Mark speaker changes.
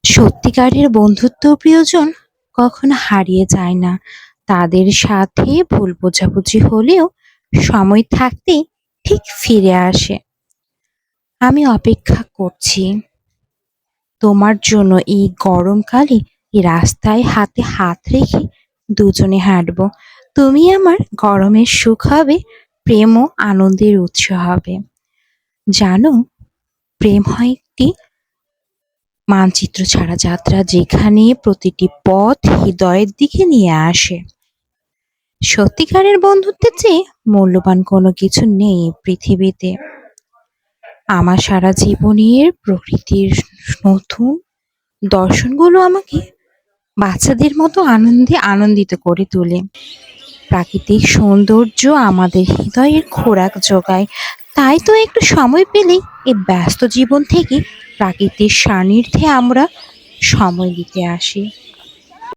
Speaker 1: সত্যিকারের বন্ধুত্ব প্রিয়জন কখনো হারিয়ে যায় না। তাদের সাথে ভুল বোঝাবুঝি হলেও সময় থাকতে ঠিক ফিরে আসে। আমি অপেক্ষা করছি তোমার জন্য এই গরমকালে এই রাস্তায় হাতে হাত রেখে দুজনে হাঁটবো। তুমি আমার গরমের সুখ হবে, প্রেম ও আনন্দের উৎস হবে। জানো, প্রেম হয় একটি মানচিত্র ছাড়া যাত্রা, যেখানে প্রতিটি পথ হৃদয়ের দিকে নিয়ে আসে। সত্যিকারের বন্ধুত্বের চেয়ে মূল্যবান কোনো কিছু নেই পৃথিবীতে। আমার সারা জীবনের প্রকৃতির নতুন দর্শনগুলো আমাকে বাচ্চাদের মতো আনন্দিত করে তোলে। প্রাকৃতিক সৌন্দর্য আমাদের হৃদয়ের খোরাক যোগায়। তাই তো একটু সময় পেলেই এই ব্যস্ত জীবন থেকে প্রাকৃতিক সান্নিধ্যে আমরা সময় দিতে আসি।